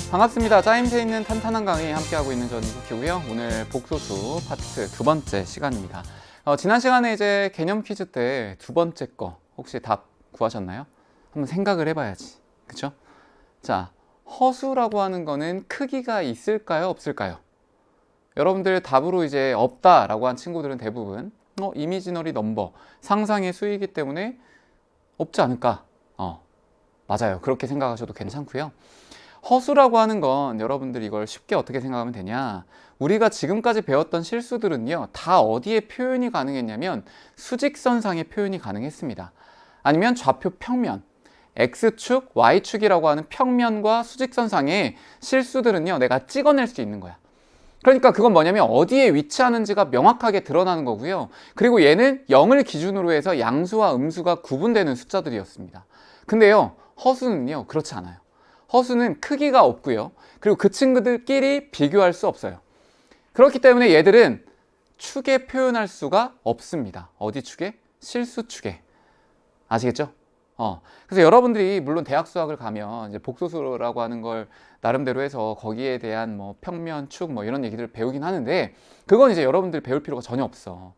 반갑습니다. 짜임새 있는 탄탄한 강의 함께하고 있는 저는 이국희고요. 오늘 복소수 파트 두 번째 시간입니다. 지난 시간에 이제 개념 퀴즈 때 두 번째 거 혹시 답 구하셨나요? 한번 생각을 해봐야지. 그쵸? 자, 허수라고 하는 거는 크기가 있을까요? 없을까요? 여러분들 답으로 이제 없다라고 한 친구들은 대부분 이미지너리 넘버, 상상의 수이기 때문에 없지 않을까? 맞아요. 그렇게 생각하셔도 괜찮고요. 허수라고 하는 건 여러분들 이걸 쉽게 어떻게 생각하면 되냐, 우리가 지금까지 배웠던 실수들은요 다 어디에 표현이 가능했냐면 수직선상에 표현이 가능했습니다. 아니면 좌표 평면, X축, Y축이라고 하는 평면과 수직선상에 실수들은요 내가 찍어낼 수 있는 거야. 그러니까 그건 뭐냐면 어디에 위치하는지가 명확하게 드러나는 거고요. 그리고 얘는 0을 기준으로 해서 양수와 음수가 구분되는 숫자들이었습니다. 근데요 허수는요 그렇지 않아요. 허수는 크기가 없고요. 그리고 그 친구들끼리 비교할 수 없어요. 그렇기 때문에 얘들은 축에 표현할 수가 없습니다. 어디 축에? 실수축에. 아시겠죠? 그래서 여러분들이 물론 대학 수학을 가면 이제 복소수라고 하는 걸 나름대로 해서 거기에 대한 뭐 평면, 축 뭐 이런 얘기들을 배우긴 하는데 그건 이제 여러분들이 배울 필요가 전혀 없어.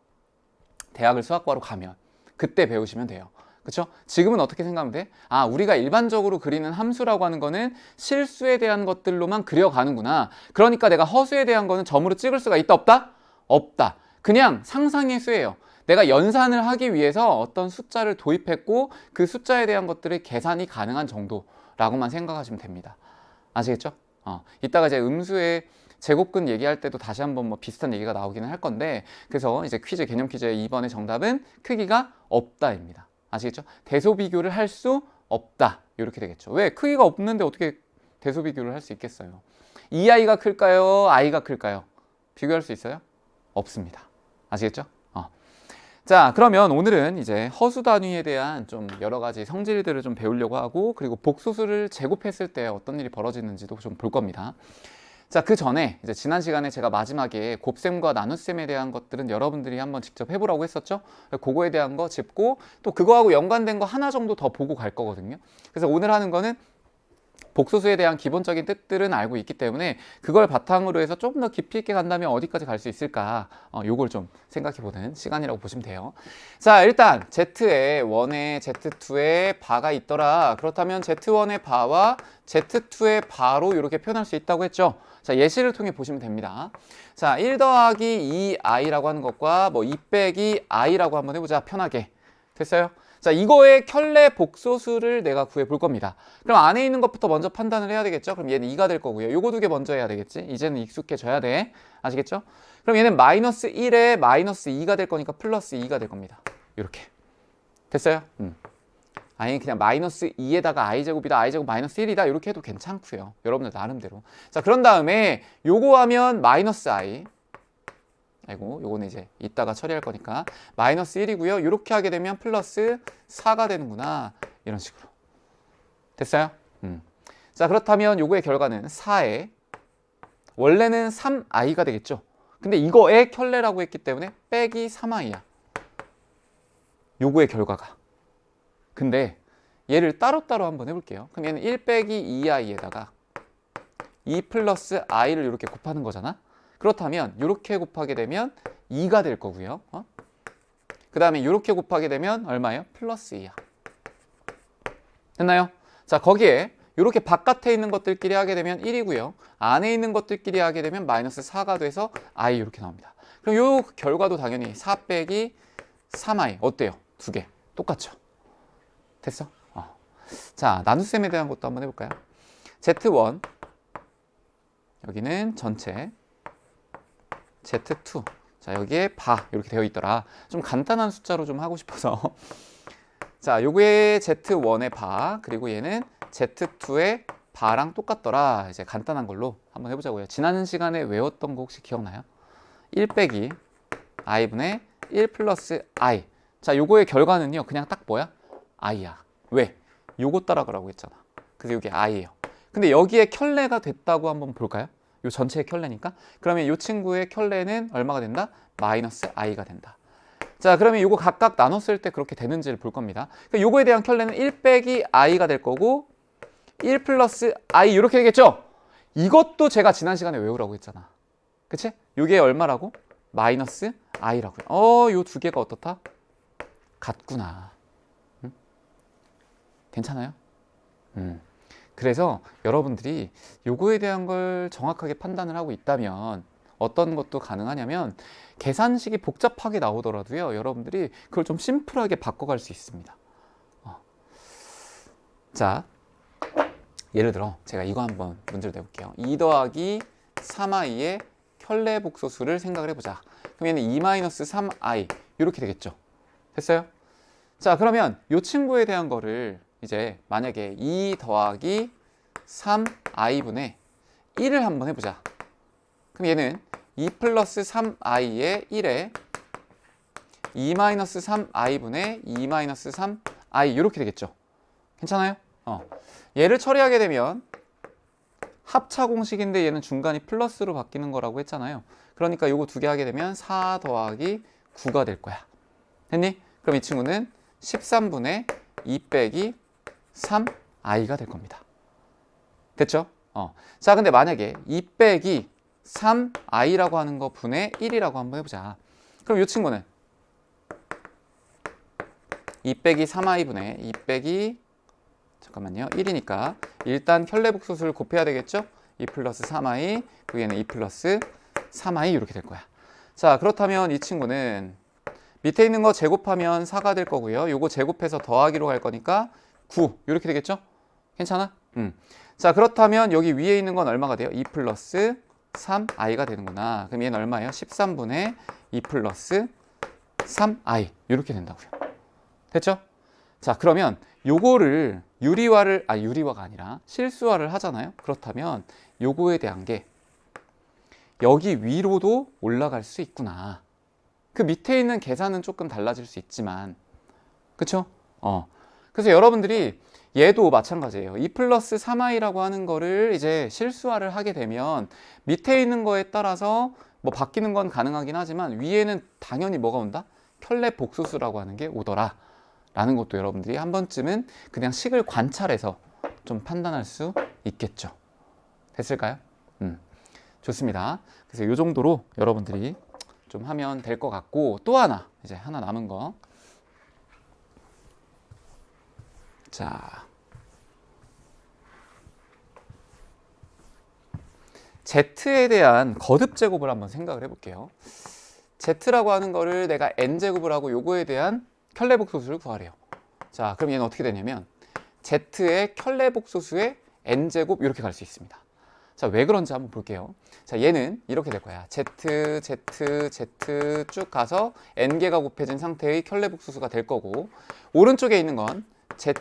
대학을 수학과로 가면 그때 배우시면 돼요. 그렇죠? 지금은 어떻게 생각하면 돼? 우리가 일반적으로 그리는 함수라고 하는 거는 실수에 대한 것들로만 그려가는구나. 그러니까 내가 허수에 대한 거는 점으로 찍을 수가 있다 없다? 없다. 그냥 상상의 수예요. 내가 연산을 하기 위해서 어떤 숫자를 도입했고 그 숫자에 대한 것들의 계산이 가능한 정도라고만 생각하시면 됩니다. 아시겠죠? 이따가 이제 음수의 제곱근 얘기할 때도 다시 한번 뭐 비슷한 얘기가 나오기는 할 건데, 그래서 이제 퀴즈, 개념 퀴즈의 2번의 정답은 크기가 없다입니다. 아시겠죠? 대소 비교를 할 수 없다. 이렇게 되겠죠. 왜? 크기가 없는데 어떻게 대소 비교를 할 수 있겠어요? 이 아이가 클까요? 아이가 클까요? 비교할 수 있어요? 없습니다. 아시겠죠? 자, 그러면 오늘은 이제 허수 단위에 대한 좀 여러 가지 성질들을 좀 배우려고 하고, 그리고 복소수를 제곱했을 때 어떤 일이 벌어지는지도 좀 볼 겁니다. 자, 그 전에 이제 지난 시간에 제가 마지막에 곱셈과 나눗셈에 대한 것들은 여러분들이 한번 직접 해보라고 했었죠. 그거에 대한 거 짚고 또 그거하고 연관된 거 하나 정도 더 보고 갈 거거든요. 그래서 오늘 하는 거는 복소수에 대한 기본적인 뜻들은 알고 있기 때문에 그걸 바탕으로 해서 좀 더 깊이 있게 간다면 어디까지 갈 수 있을까, 요걸 좀 생각해보는 시간이라고 보시면 돼요. 자, 일단 Z에 1에 Z2에 바가 있더라. 그렇다면 Z1의 바와 Z2의 바로 이렇게 표현할 수 있다고 했죠. 자, 예시를 통해 보시면 됩니다. 자, 1 더하기 2i라고 하는 것과 뭐 2 빼기 i라고 한번 해보자. 편하게. 됐어요? 자, 이거의 켤레 복소수를 내가 구해 볼 겁니다. 그럼 안에 있는 것부터 먼저 판단을 해야 되겠죠? 그럼 얘는 2가 될 거고요. 요거 두 개 먼저 해야 되겠지? 이제는 익숙해져야 돼. 아시겠죠? 그럼 얘는 마이너스 1에 마이너스 2가 될 거니까 플러스 2가 될 겁니다. 이렇게. 됐어요? 아니 그냥 마이너스 2에다가 i제곱이다, i제곱 마이너스 1이다 이렇게 해도 괜찮고요. 여러분들 나름대로. 자, 그런 다음에 요거 하면 마이너스 i, 아이고 요거는 이제 이따가 처리할 거니까 마이너스 1이고요. 이렇게 하게 되면 플러스 4가 되는구나. 이런 식으로. 됐어요? 자, 그렇다면 요거의 결과는 4에 원래는 3i가 되겠죠. 근데 이거의 켤레라고 했기 때문에 빼기 3i야. 요거의 결과가. 근데 얘를 따로따로 한번 해볼게요. 그럼 얘는 1 빼기 2i에다가 2 플러스 i를 이렇게 곱하는 거잖아. 그렇다면 이렇게 곱하게 되면 2가 될 거고요. 그 다음에 이렇게 곱하게 되면 얼마예요? 플러스 2야. 됐나요? 자, 거기에 이렇게 바깥에 있는 것들끼리 하게 되면 1이고요. 안에 있는 것들끼리 하게 되면 마이너스 4가 돼서 i 이렇게 나옵니다. 그럼 이 결과도 당연히 4 빼기 3i. 어때요? 두 개. 똑같죠? 됐어? 자, 나눗셈에 대한 것도 한번 해볼까요? Z1 여기는 전체, Z2 자, 여기에 바 이렇게 되어 있더라. 좀 간단한 숫자로 좀 하고 싶어서 자, 요게 Z1의 바, 그리고 얘는 Z2의 바랑 똑같더라. 이제 간단한 걸로 한번 해보자고요. 지난 시간에 외웠던 거 혹시 기억나요? 1 빼기 i분의 1 플러스 i. 자, 요거의 결과는요 그냥 딱 뭐야? i야. 왜? 요거 따라가라고 했잖아. 그래서 이게 i예요. 근데 여기에 켤레가 됐다고 한번 볼까요? 요 전체의 켤레니까. 그러면 요 친구의 켤레는 얼마가 된다? 마이너스 i가 된다. 자, 그러면 요거 각각 나눴을 때 그렇게 되는지를 볼 겁니다. 그러니까 요거에 대한 켤레는 1 빼기 i가 될 거고 1 플러스 i 이렇게 되겠죠? 이것도 제가 지난 시간에 외우라고 했잖아. 그치? 이게 얼마라고? 마이너스 i라고요. 요 두 개가 어떻다? 같구나. 응? 괜찮아요? 그래서 여러분들이 요거에 대한 걸 정확하게 판단을 하고 있다면 어떤 것도 가능하냐면 계산식이 복잡하게 나오더라도요, 여러분들이 그걸 좀 심플하게 바꿔갈 수 있습니다. 자, 예를 들어 제가 이거 한번 문제를 내볼게요. 2 더하기 3i의 켤레 복소수를 생각을 해보자. 그럼 얘는 2-3i 이렇게 되겠죠. 됐어요? 자, 그러면 이 친구에 대한 거를 이제 만약에 2 더하기 3i분의 1을 한번 해보자. 그럼 얘는 2 플러스 3i의 1에 2-3i분의 2-3i 이렇게 되겠죠. 괜찮아요? 얘를 처리하게 되면 합차 공식인데 얘는 중간이 플러스로 바뀌는 거라고 했잖아요. 그러니까 요거 두 개 하게 되면 4 더하기 9가 될 거야. 됐니? 그럼 이 친구는 13분의 2 빼기 3i가 될 겁니다. 됐죠? 자, 근데 만약에 2 빼기 3i라고 하는 거 분의 1이라고 한번 해보자. 그럼 이 친구는 2 빼기 3i 분의 2 빼기 잠깐만요. 1이니까 일단 켤레복소수를 곱해야 되겠죠? 2 플러스 3i, 여기에는 2 플러스 3i 이렇게 될 거야. 자, 그렇다면 이 친구는 밑에 있는 거 제곱하면 4가 될 거고요. 요거 제곱해서 더하기로 갈 거니까 9 이렇게 되겠죠? 괜찮아? 자, 그렇다면 여기 위에 있는 건 얼마가 돼요? 2 플러스 3i가 되는구나. 그럼 얘는 얼마예요? 13분의 2 플러스 3i 이렇게 된다고요. 됐죠? 자, 그러면 요거를 유리화가 아니라 실수화를 하잖아요. 그렇다면 요거에 대한 게 여기 위로도 올라갈 수 있구나. 그 밑에 있는 계산은 조금 달라질 수 있지만, 그쵸? 그래서 여러분들이 얘도 마찬가지예요. 2 플러스 3i라고 하는 거를 이제 실수화를 하게 되면 밑에 있는 거에 따라서 뭐 바뀌는 건 가능하긴 하지만 위에는 당연히 뭐가 온다? 켤레 복소수라고 하는 게 오더라 라는 것도 여러분들이 한 번쯤은 그냥 식을 관찰해서 좀 판단할 수 있겠죠. 됐을까요? 좋습니다. 그래서 이 정도로 여러분들이 좀 하면 될 것 같고, 또 하나 이제 하나 남은 거. 자, Z에 대한 거듭 제곱을 한번 생각을 해볼게요. Z라고 하는 거를 내가 N제곱을 하고 요거에 대한 켤레복소수를 구하래요. 자, 그럼 얘는 어떻게 되냐면 Z의 켤레복소수의 N제곱 이렇게 갈 수 있습니다. 자, 왜 그런지 한번 볼게요. 자, 얘는 이렇게 될 거야. Z 쭉 가서 N개가 곱해진 상태의 켤레복소수가 될 거고, 오른쪽에 있는 건 Z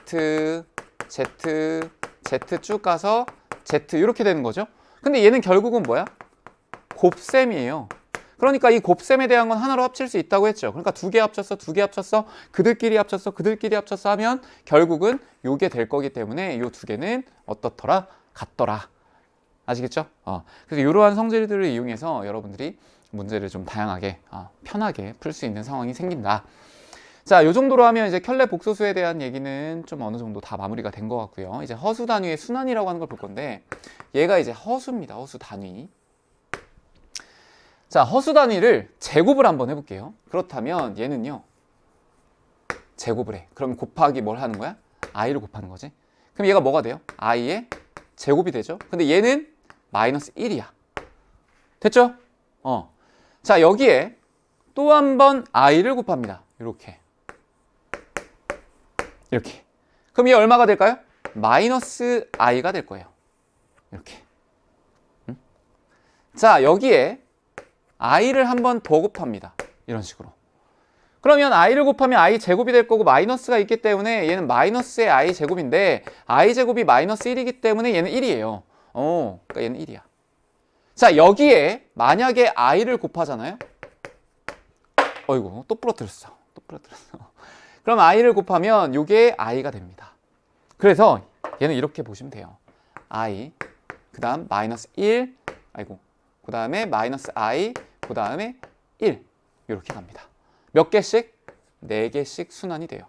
쭉 가서 Z 이렇게 되는 거죠. 근데 얘는 결국은 뭐야? 곱셈이에요. 그러니까 이 곱셈에 대한 건 하나로 합칠 수 있다고 했죠. 그러니까 두 개 합쳤어, 그들끼리 합쳤어 하면 결국은 요게 될 거기 때문에 요 두 개는 어떻더라? 같더라. 아시겠죠? 그래서 이러한 성질들을 이용해서 여러분들이 문제를 좀 다양하게 편하게 풀 수 있는 상황이 생긴다. 자, 요 정도로 하면 이제 켤레 복소수에 대한 얘기는 좀 어느 정도 다 마무리가 된 것 같고요. 이제 허수 단위의 순환이라고 하는 걸 볼 건데, 얘가 이제 허수입니다. 허수 단위. 자, 허수 단위를 제곱을 한번 해볼게요. 그렇다면 얘는요, 제곱을 해. 그럼 곱하기 뭘 하는 거야? i를 곱하는 거지. 그럼 얘가 뭐가 돼요? i의 제곱이 되죠. 근데 얘는 마이너스 1이야. 됐죠? 자, 여기에 또 한 번 i를 곱합니다. 이렇게. 그럼 얘 얼마가 될까요? 마이너스 i가 될 거예요. 이렇게. 자, 여기에 i를 한 번 더 곱합니다. 이런 식으로. 그러면 i를 곱하면 i 제곱이 될 거고 마이너스가 있기 때문에 얘는 마이너스의 i 제곱인데 i 제곱이 마이너스 1이기 때문에 얘는 1이에요. 그러니까 얘는 1이야. 자, 여기에 만약에 i를 곱하잖아요. 어이구, 또 부러뜨렸어. 그럼 i를 곱하면 이게 i가 됩니다. 그래서 얘는 이렇게 보시면 돼요. i, 그 다음 마이너스 1, 그 다음에 마이너스 i, 그 다음에 1 이렇게 갑니다. 몇 개씩? 4개씩 순환이 돼요.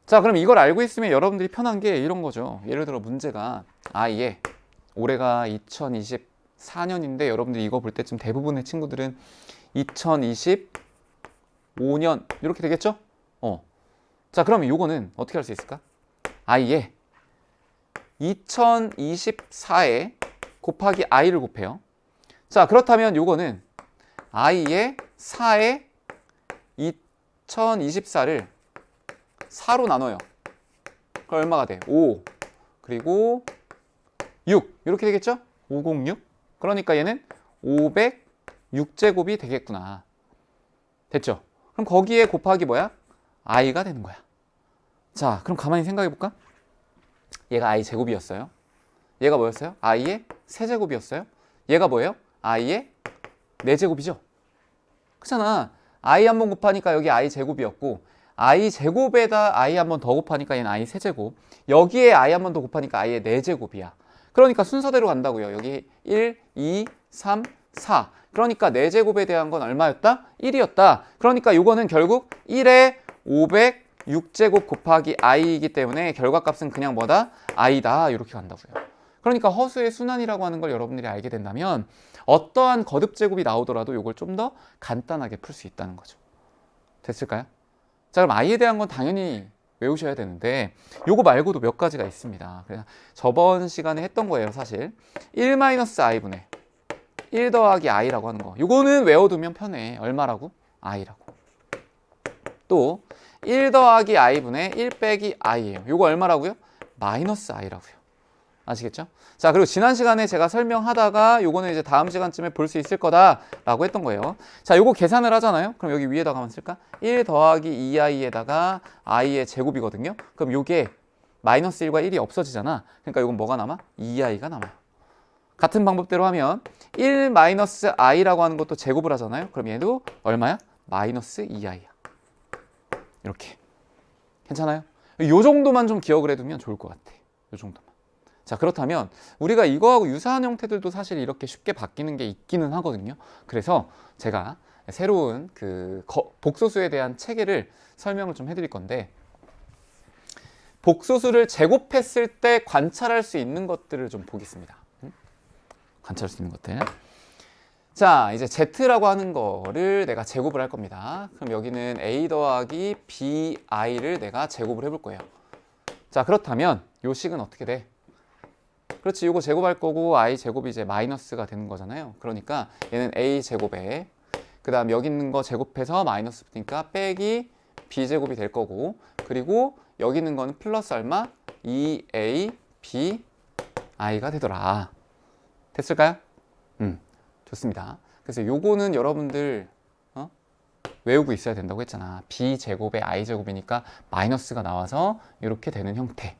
자, 그럼 이걸 알고 있으면 여러분들이 편한 게 이런 거죠. 예를 들어 문제가 아예 올해가 2024년인데 여러분들이 이거 볼 때쯤 대부분의 친구들은 2025년 이렇게 되겠죠? 자, 그러면 요거는 어떻게 할 수 있을까? 아예 2024에 곱하기 i를 곱해요. 자, 그렇다면 요거는 i의 4에 2024를 4로 나눠요. 그럼 얼마가 돼? 5 그리고 6 이렇게 되겠죠? 506. 그러니까 얘는 506제곱이 되겠구나. 됐죠? 그럼 거기에 곱하기 뭐야? i가 되는 거야. 자, 그럼 가만히 생각해 볼까? 얘가 i 제곱이었어요. 얘가 뭐였어요? i의 세제곱이었어요. 얘가 뭐예요? i의 4제곱이죠. 그렇잖아. i 한 번 곱하니까 여기 i 제곱이었고 i 제곱에다 i 한 번 더 곱하니까 얘는 i 세제곱. 여기에 i 한 번 더 곱하니까 i의 4제곱이야. 그러니까 순서대로 간다고요. 여기 1, 2, 3, 4. 그러니까 4제곱에 대한 건 얼마였다? 1이었다. 그러니까 요거는 결국 1에 506제곱 곱하기 i이기 때문에 결과값은 그냥 뭐다? i다. 이렇게 간다고요. 그러니까 허수의 순환이라고 하는 걸 여러분들이 알게 된다면 어떠한 거듭제곱이 나오더라도 이걸 좀 더 간단하게 풀 수 있다는 거죠. 됐을까요? 자, 그럼 i에 대한 건 당연히 외우셔야 되는데 요거 말고도 몇 가지가 있습니다. 그래서 저번 시간에 했던 거예요, 사실. 1-i분의 1 더하기 i라고 하는 거. 요거는 외워두면 편해. 얼마라고? i라고. 또 1 더하기 i분의 1 빼기 i예요. 요거 얼마라고요? 마이너스 i라고요. 아시겠죠? 자, 그리고 지난 시간에 제가 설명하다가 요거는 이제 다음 시간쯤에 볼 수 있을 거다라고 했던 거예요. 자, 요거 계산을 하잖아요. 그럼 여기 위에다가 한번 쓸까? 1 더하기 2i에다가 i의 제곱이거든요. 그럼 요게 마이너스 1과 1이 없어지잖아. 그러니까 요건 뭐가 남아? 2i가 남아요. 같은 방법대로 하면 1 마이너스 i라고 하는 것도 제곱을 하잖아요. 그럼 얘도 얼마야? 마이너스 2i야. 이렇게. 괜찮아요? 요 정도만 좀 기억을 해두면 좋을 것 같아. 요 정도만. 자, 그렇다면 우리가 이거하고 유사한 형태들도 사실 이렇게 쉽게 바뀌는 게 있기는 하거든요. 그래서 제가 새로운 그 복소수에 대한 체계를 설명을 좀 해드릴 건데 복소수를 제곱했을 때 관찰할 수 있는 것들을 좀 보겠습니다. 관찰할 수 있는 것들. 자, 이제 z라고 하는 거를 내가 제곱을 할 겁니다. 그럼 여기는 a 더하기 bi를 내가 제곱을 해볼 거예요. 자, 그렇다면 요 식은 어떻게 돼? 그렇지, 이거 제곱할 거고 i 제곱이 이제 마이너스가 되는 거잖아요. 그러니까 얘는 a 제곱에 그 다음 여기 있는 거 제곱해서 마이너스 붙으니까 빼기 b 제곱이 될 거고 그리고 여기 있는 거는 플러스 얼마? 2a b i가 되더라. 됐을까요? 좋습니다. 그래서 요거는 여러분들 외우고 있어야 된다고 했잖아. b 제곱에 i 제곱이니까 마이너스가 나와서 이렇게 되는 형태.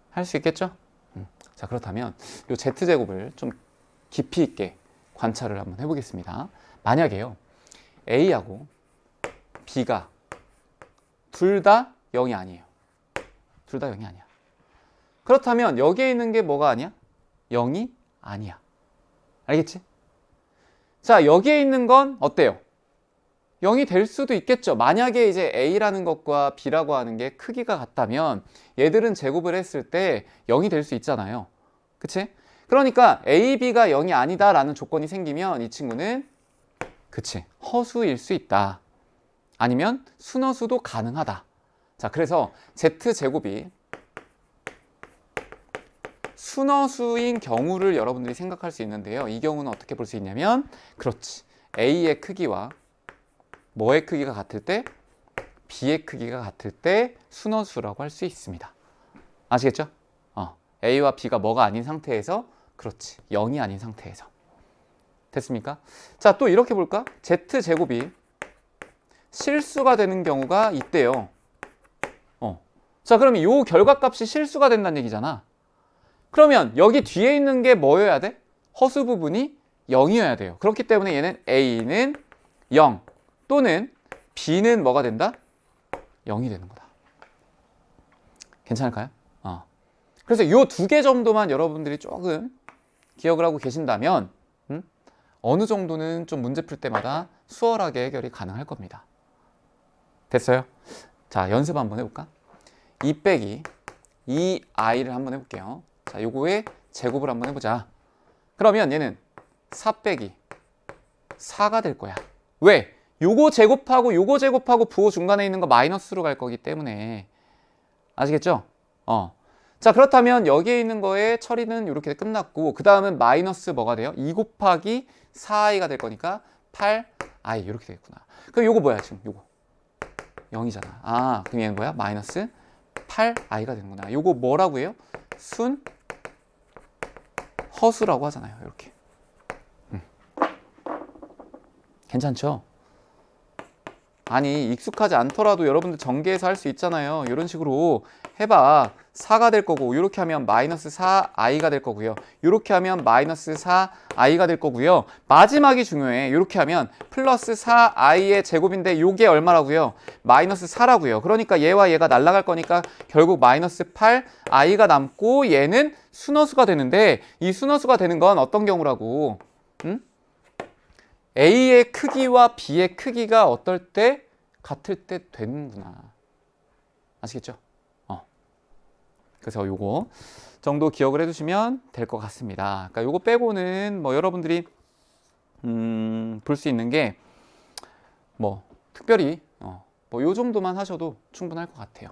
할 수 있겠죠? 자, 그렇다면 이 z제곱을 좀 깊이 있게 관찰을 한번 해보겠습니다. 만약에요 a하고 b가 둘 다 0이 아니에요. 둘 다 0이 아니야. 그렇다면 여기에 있는 게 뭐가 아니야? 0이 아니야. 알겠지? 자, 여기에 있는 건 어때요? 0이 될 수도 있겠죠. 만약에 이제 a라는 것과 b라고 하는 게 크기가 같다면 얘들은 제곱을 했을 때 0이 될 수 있잖아요. 그치? 그러니까 a, b가 0이 아니다 라는 조건이 생기면 이 친구는 그치, 허수일 수 있다. 아니면 순허수도 가능하다. 자, 그래서 z제곱이 순허수인 경우를 여러분들이 생각할 수 있는데요. 이 경우는 어떻게 볼 수 있냐면 그렇지, a의 크기와 뭐의 크기가 같을 때? b의 크기가 같을 때 순허수라고 할 수 있습니다. 아시겠죠? a와 b가 뭐가 아닌 상태에서 그렇지, 0이 아닌 상태에서. 됐습니까? 자, 또 이렇게 볼까? z제곱이 실수가 되는 경우가 있대요. 자, 그러면 이 결과값이 실수가 된다는 얘기잖아. 그러면 여기 뒤에 있는 게 뭐여야 돼? 허수 부분이 0이어야 돼요. 그렇기 때문에 얘는 a는 0 또는 b는 뭐가 된다? 0이 되는 거다. 괜찮을까요? 그래서 이 두 개 정도만 여러분들이 조금 기억을 하고 계신다면 어느 정도는 좀 문제 풀 때마다 수월하게 해결이 가능할 겁니다. 됐어요? 자, 연습 한번 해볼까? 2 빼기 2i를 한번 해볼게요. 자, 요거의 제곱을 한번 해보자. 그러면 얘는 4 빼기 4가 될 거야. 왜? 요거 제곱하고 부호 중간에 있는 거 마이너스로 갈 거기 때문에. 아시겠죠? 자, 그렇다면 여기에 있는 거의 처리는 이렇게 끝났고, 그 다음은 마이너스 뭐가 돼요? 2 곱하기 4i가 될 거니까 8i 이렇게 되겠구나. 그럼 요거 뭐야 지금? 요거 0이잖아. 아, 그럼 얘는 뭐야? 마이너스 8i가 되는구나. 요거 뭐라고 해요? 순 허수라고 하잖아요. 이렇게. 괜찮죠? 아니, 익숙하지 않더라도 여러분들 전개해서 할 수 있잖아요. 이런 식으로 해봐. 4가 될 거고, 이렇게 하면 마이너스 4i가 될 거고요. 이렇게 하면 마이너스 4i가 될 거고요. 마지막이 중요해. 이렇게 하면 플러스 4i의 제곱인데 이게 얼마라고요? 마이너스 4라고요. 그러니까 얘와 얘가 날아갈 거니까 결국 마이너스 8i가 남고, 얘는 순허수가 되는데, 이 순허수가 되는 건 어떤 경우라고? 응? A의 크기와 B의 크기가 어떨 때 같을 때 되는구나. 아시겠죠? 그래서 요거 정도 기억을 해두시면 될 것 같습니다. 그러니까 요거 빼고는 뭐 여러분들이 볼 수 있는 게 뭐 특별히 뭐 요 정도만 하셔도 충분할 것 같아요.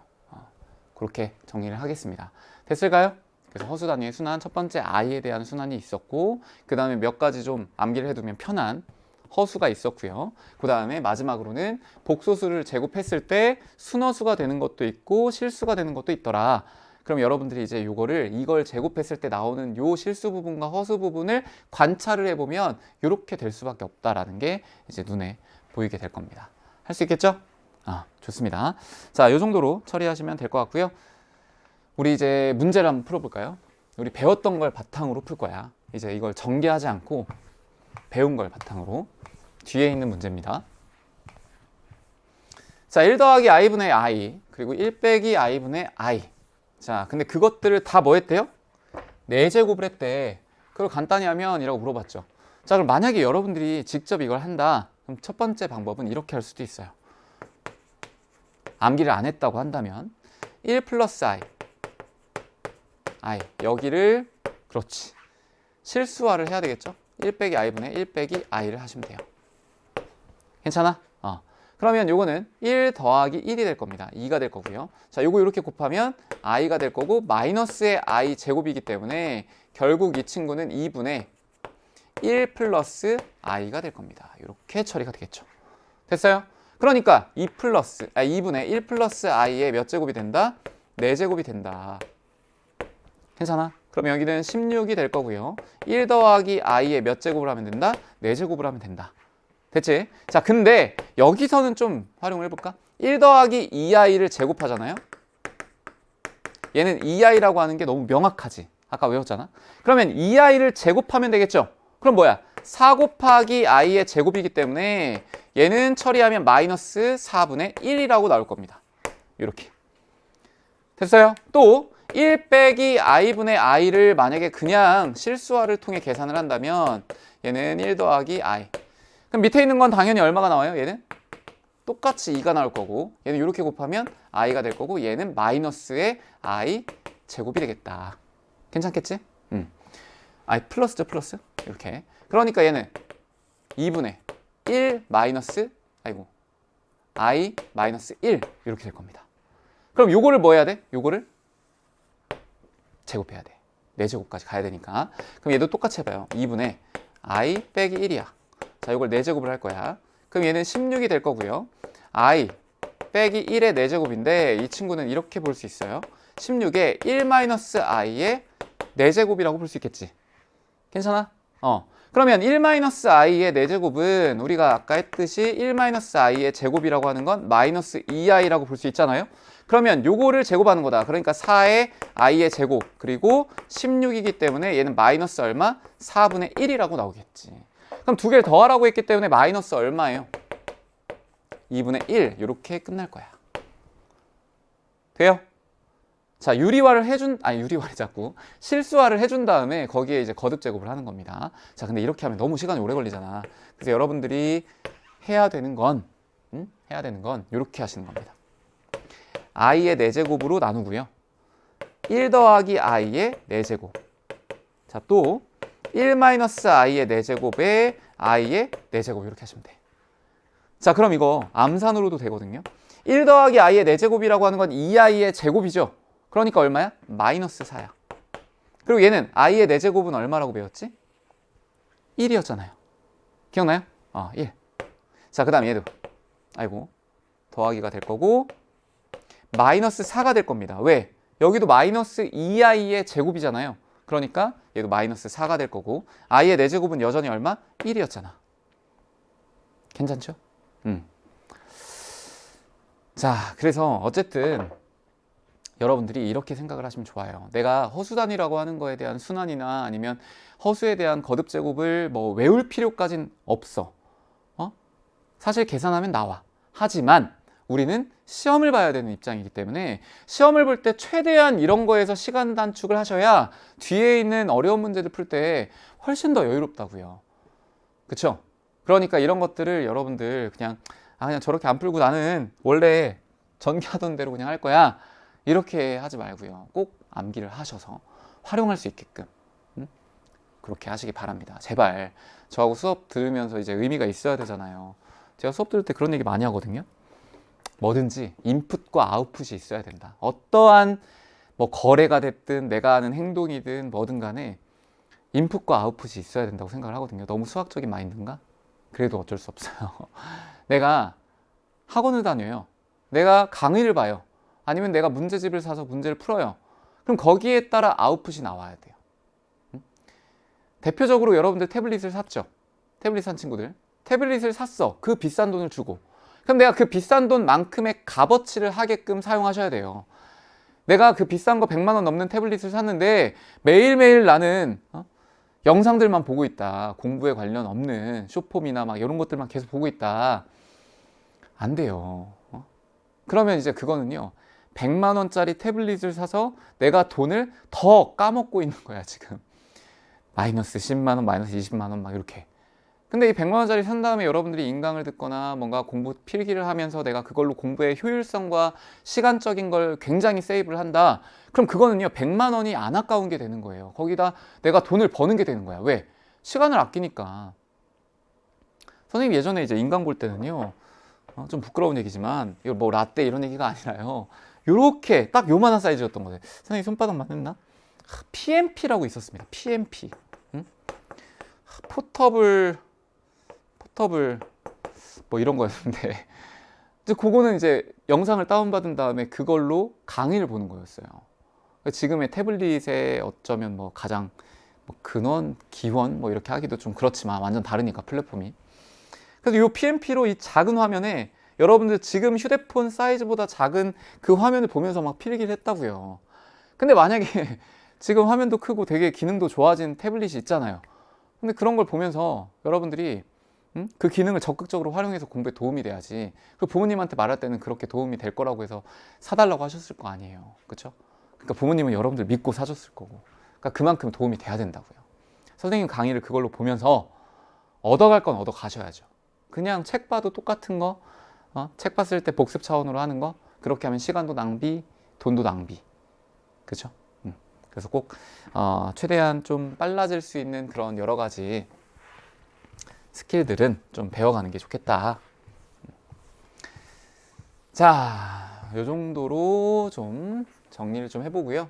그렇게 정리를 하겠습니다. 됐을까요? 그래서 허수 단위의 순환, 첫 번째 i에 대한 순환이 있었고, 그 다음에 몇 가지 좀 암기를 해두면 편한 허수가 있었고요. 그 다음에 마지막으로는 복소수를 제곱했을 때 순허수가 되는 것도 있고 실수가 되는 것도 있더라. 그럼 여러분들이 이제 이걸 제곱했을 때 나오는 요 실수 부분과 허수 부분을 관찰을 해보면 이렇게 될 수밖에 없다라는 게 이제 눈에 보이게 될 겁니다. 할 수 있겠죠? 좋습니다. 자, 요 정도로 처리하시면 될 것 같고요. 우리 이제 문제를 한번 풀어볼까요? 우리 배웠던 걸 바탕으로 풀 거야. 이제 이걸 전개하지 않고 배운 걸 바탕으로. 뒤에 있는 문제입니다. 자, 1 더하기 i분의 i, 그리고 1 빼기 i분의 i. 자, 근데 그것들을 다 뭐 했대요? 4제곱을 했대. 그걸 간단히 하면 이라고 물어봤죠. 자, 그럼 만약에 여러분들이 직접 이걸 한다. 그럼 첫 번째 방법은 이렇게 할 수도 있어요. 암기를 안 했다고 한다면 1 플러스 i, 여기를 그렇지 실수화를 해야 되겠죠. 1 빼기 i분의 1 빼기 i를 하시면 돼요. 괜찮아? 그러면 요거는 1 더하기 1이 될 겁니다. 2가 될 거고요. 자, 요거 이렇게 곱하면 i가 될 거고, 마이너스의 i 제곱이기 때문에 결국 이 친구는 2분의 1 플러스 i가 될 겁니다. 이렇게 처리가 되겠죠. 됐어요? 그러니까 2분의 1 플러스 i의 몇 제곱이 된다? 4제곱이 된다. 괜찮아? 그럼 여기는 16이 될 거고요. 1 더하기 i의 몇 제곱을 하면 된다? 4제곱을 하면 된다. 됐지? 자, 근데 여기서는 좀 활용을 해볼까? 1 더하기 2i를 제곱하잖아요. 얘는 2i라고 하는 게 너무 명확하지. 아까 외웠잖아. 그러면 2i를 제곱하면 되겠죠? 그럼 뭐야? 4 곱하기 i의 제곱이기 때문에 얘는 처리하면 마이너스 4분의 1이라고 나올 겁니다. 이렇게. 됐어요? 또 1 빼기 i분의 i를 만약에 그냥 실수화를 통해 계산을 한다면 얘는 1 더하기 i. 그럼 밑에 있는 건 당연히 얼마가 나와요? 얘는 똑같이 2가 나올 거고, 얘는 이렇게 곱하면 i가 될 거고, 얘는 마이너스의 i 제곱이 되겠다. 괜찮겠지? i 플러스죠, 플러스. 이렇게. 그러니까 얘는 2분의 1 마이너스 i 마이너스 1 이렇게 될 겁니다. 그럼 요거를 뭐 해야 돼? 요거를 제곱해야 돼. 4제곱까지 가야 되니까. 그럼 얘도 똑같이 해봐요. 2분의 i 빼기 1이야. 자, 이걸 4제곱을 할 거야. 그럼 얘는 16이 될 거고요. i 빼기 1의 4제곱인데 이 친구는 이렇게 볼 수 있어요. 16에 1-i의 4제곱이라고 볼 수 있겠지. 괜찮아? 그러면 1-i의 4제곱은 우리가 아까 했듯이 1-i의 제곱이라고 하는 건 마이너스 2i라고 볼 수 있잖아요. 그러면 요거를 제곱하는 거다. 그러니까 4의 i의 제곱, 그리고 16이기 때문에 얘는 마이너스 얼마? 4분의 1이라고 나오겠지. 그럼 두 개를 더하라고 했기 때문에 마이너스 얼마예요? 2분의 1 이렇게 끝날 거야. 돼요? 자, 유리화를 자꾸 실수화를 해준 다음에 거기에 이제 거듭 제곱을 하는 겁니다. 자, 근데 이렇게 하면 너무 시간이 오래 걸리잖아. 그래서 여러분들이 해야 되는 건 이렇게 하시는 겁니다. i의 4제곱으로 나누고요. 1 더하기 i의 4제곱. 자, 또 1 마이너스 i의 4제곱에 i의 4제곱 이렇게 하시면 돼. 자, 그럼 이거 암산으로도 되거든요. 1 더하기 i의 4제곱이라고 하는 건 2i의 제곱이죠. 그러니까 얼마야? 마이너스 4야. 그리고 얘는 i의 4제곱은 얼마라고 배웠지? 1이었잖아요. 기억나요? 1. 자, 그 다음 얘도 아이고 더하기가 될 거고 마이너스 4가 될 겁니다. 왜? 여기도 마이너스 2i의 제곱이잖아요. 그러니까 얘도 마이너스 4가 될 거고 i의 4제곱은 여전히 얼마? 1이었잖아. 괜찮죠? 자, 그래서 어쨌든 여러분들이 이렇게 생각을 하시면 좋아요. 내가 허수단위라고 하는 거에 대한 순환이나 아니면 허수에 대한 거듭 제곱을 뭐 외울 필요까진 없어. 사실 계산하면 나와. 하지만 우리는 시험을 봐야 되는 입장이기 때문에 시험을 볼 때 최대한 이런 거에서 시간 단축을 하셔야 뒤에 있는 어려운 문제들 풀 때 훨씬 더 여유롭다고요. 그쵸? 그러니까 이런 것들을 여러분들 그냥 저렇게 안 풀고 나는 원래 전개하던 대로 그냥 할 거야. 이렇게 하지 말고요. 꼭 암기를 하셔서 활용할 수 있게끔 그렇게 하시기 바랍니다. 제발. 저하고 수업 들으면서 이제 의미가 있어야 되잖아요. 제가 수업 들을 때 그런 얘기 많이 하거든요. 뭐든지 인풋과 아웃풋이 있어야 된다. 어떠한 뭐 거래가 됐든 내가 하는 행동이든 뭐든 간에 인풋과 아웃풋이 있어야 된다고 생각을 하거든요. 너무 수학적인 마인드인가? 그래도 어쩔 수 없어요. 내가 학원을 다녀요. 내가 강의를 봐요. 아니면 내가 문제집을 사서 문제를 풀어요. 그럼 거기에 따라 아웃풋이 나와야 돼요. 대표적으로 여러분들 태블릿을 샀죠. 태블릿 산 친구들. 태블릿을 샀어. 그 비싼 돈을 주고. 그럼 내가 그 비싼 돈만큼의 값어치를 하게끔 사용하셔야 돼요. 내가 그 비싼 거 100만 원 넘는 태블릿을 샀는데 매일매일 나는 영상들만 보고 있다. 공부에 관련 없는 쇼폼이나 막 이런 것들만 계속 보고 있다. 안 돼요. 그러면 이제 그거는요. 100만 원짜리 태블릿을 사서 내가 돈을 더 까먹고 있는 거야, 지금. 마이너스 10만 원, 마이너스 20만 원 막 이렇게. 근데 이 100만 원짜리 산 다음에 여러분들이 인강을 듣거나 뭔가 공부 필기를 하면서 내가 그걸로 공부의 효율성과 시간적인 걸 굉장히 세이브를 한다. 그럼 그거는요, 100만 원이 안 아까운 게 되는 거예요. 거기다 내가 돈을 버는 게 되는 거야. 왜? 시간을 아끼니까. 선생님 예전에 이제 인강 볼 때는요, 좀 부끄러운 얘기지만, 이거 뭐 라떼 이런 얘기가 아니라요. 요렇게 딱 요만한 사이즈였던 거예요. 선생님 손바닥 맞나? PMP라고 있었습니다. PMP. 포터블 뭐 이런 거였는데 이제 그거는 이제 영상을 다운받은 다음에 그걸로 강의를 보는 거였어요. 지금의 태블릿의 어쩌면 뭐 가장 뭐 근원, 기원 뭐 이렇게 하기도 좀 그렇지만 완전 다르니까 플랫폼이. 그래서 이 PMP로 이 작은 화면에 여러분들 지금 휴대폰 사이즈보다 작은 그 화면을 보면서 막 필기를 했다고요. 근데 만약에 지금 화면도 크고 되게 기능도 좋아진 태블릿이 있잖아요. 근데 그런 걸 보면서 여러분들이 그 기능을 적극적으로 활용해서 공부에 도움이 돼야지. 그 부모님한테 말할 때는 그렇게 도움이 될 거라고 해서 사달라고 하셨을 거 아니에요. 그렇죠? 그러니까 부모님은 여러분들 믿고 사줬을 거고. 그러니까 그만큼 도움이 돼야 된다고요. 선생님 강의를 그걸로 보면서 얻어갈 건 얻어가셔야죠. 그냥 책 봐도 똑같은 거, 책 봤을 때 복습 차원으로 하는 거, 그렇게 하면 시간도 낭비, 돈도 낭비. 그렇죠? 그래서 꼭 최대한 좀 빨라질 수 있는 그런 여러 가지 스킬들은 좀 배워가는 게 좋겠다. 자, 이 정도로 좀 정리를 좀 해보고요.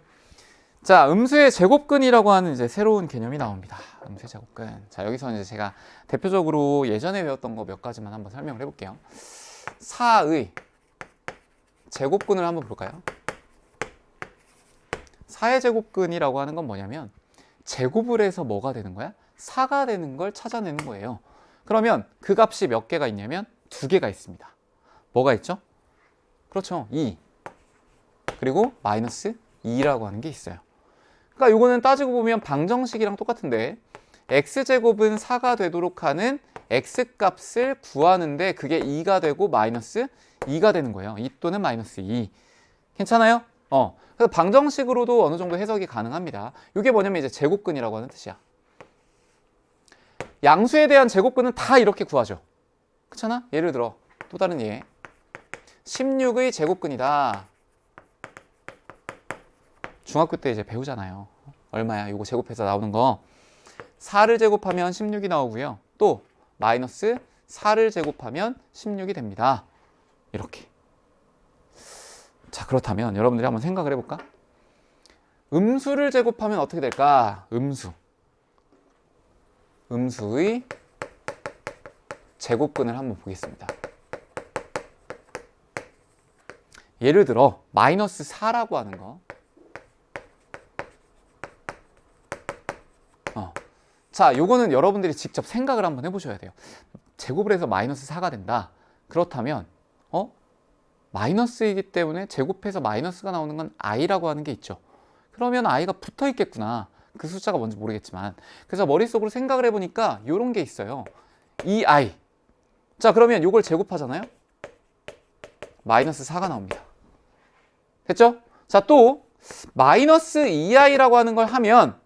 자, 음수의 제곱근이라고 하는 이제 새로운 개념이 나옵니다. 음수의 제곱근. 자, 여기서 이제 제가 대표적으로 예전에 배웠던 거 몇 가지만 한번 설명을 해볼게요. 4의 제곱근을 한번 볼까요? 4의 제곱근이라고 하는 건 뭐냐면 제곱을 해서 뭐가 되는 거야? 4가 되는 걸 찾아내는 거예요. 그러면 그 값이 몇 개가 있냐면 2개가 있습니다. 뭐가 있죠? 그렇죠. 2. 그리고 마이너스 2라고 하는 게 있어요. 그러니까 이거는 따지고 보면 방정식이랑 똑같은데 x제곱은 4가 되도록 하는 x값을 구하는데 그게 2가 되고 마이너스 2가 되는 거예요. 2 또는 마이너스 2. 괜찮아요? 그래서 방정식으로도 어느 정도 해석이 가능합니다. 이게 뭐냐면 이제 제곱근이라고 하는 뜻이야. 양수에 대한 제곱근은 다 이렇게 구하죠. 그렇잖아? 예를 들어 또 다른 예. 16의 제곱근이다. 중학교 때 이제 배우잖아요. 얼마야? 요거 제곱해서 나오는 거. 4를 제곱하면 16이 나오고요. 또 마이너스 4를 제곱하면 16이 됩니다. 이렇게. 자, 그렇다면 여러분들이 한번 생각을 해볼까? 음수를 제곱하면 어떻게 될까? 음수의 제곱근을 한번 보겠습니다. 예를 들어 마이너스 4라고 하는 거. 자, 요거는 여러분들이 직접 생각을 한번 해보셔야 돼요. 제곱을 해서 마이너스 4가 된다. 그렇다면 마이너스이기 때문에 제곱해서 마이너스가 나오는 건 i라고 하는 게 있죠. 그러면 i가 붙어 있겠구나. 그 숫자가 뭔지 모르겠지만. 그래서 머릿속으로 생각을 해보니까 요런 게 있어요. 2i. 자, 그러면 요걸 제곱하잖아요. 마이너스 4가 나옵니다. 됐죠? 자, 또 마이너스 2i라고 하는 걸 하면,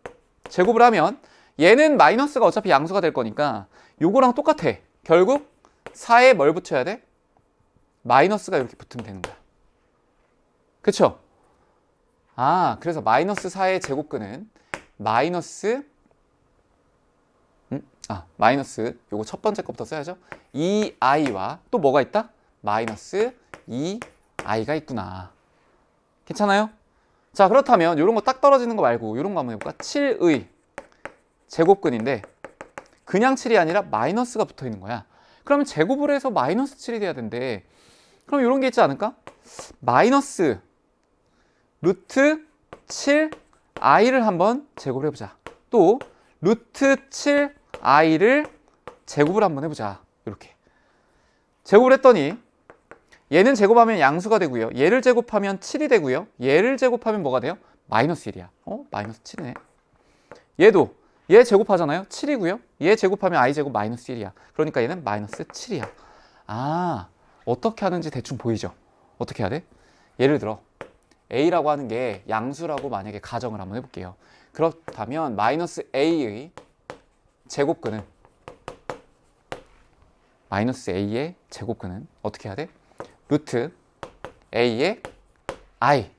제곱을 하면 얘는 마이너스가 어차피 양수가 될 거니까 요거랑 똑같아. 결국 4에 뭘 붙여야 돼? 마이너스가 이렇게 붙으면 되는 거야. 그쵸? 그래서 마이너스 4의 제곱근은 마이너스 요거 첫 번째 거부터 써야죠. 2i와 또 뭐가 있다? 마이너스 2i가 있구나. 괜찮아요? 자, 그렇다면 이런 거 딱 떨어지는 거 말고 이런 거 한번 해볼까? 7의 제곱근인데 그냥 7이 아니라 마이너스가 붙어 있는 거야. 그러면 제곱을 해서 마이너스 7이 돼야 된대. 그럼 이런 게 있지 않을까? 마이너스 루트 7i를 한번 제곱을 해보자. 또 루트 7i를 제곱을 한번 해보자. 이렇게 제곱을 했더니 얘는 제곱하면 양수가 되고요. 얘를 제곱하면 7이 되고요. 얘를 제곱하면 뭐가 돼요? 마이너스 1이야. 마이너스 7이네. 얘도 얘 제곱하잖아요. 7이고요. 얘 제곱하면 i 제곱 마이너스 1이야. 그러니까 얘는 마이너스 7이야. 어떻게 하는지 대충 보이죠? 어떻게 해야 돼? 예를 들어 a라고 하는 게 양수라고 만약에 가정을 한번 해볼게요. 그렇다면 마이너스 a의 제곱근은 어떻게 해야 돼? 루트 a의 i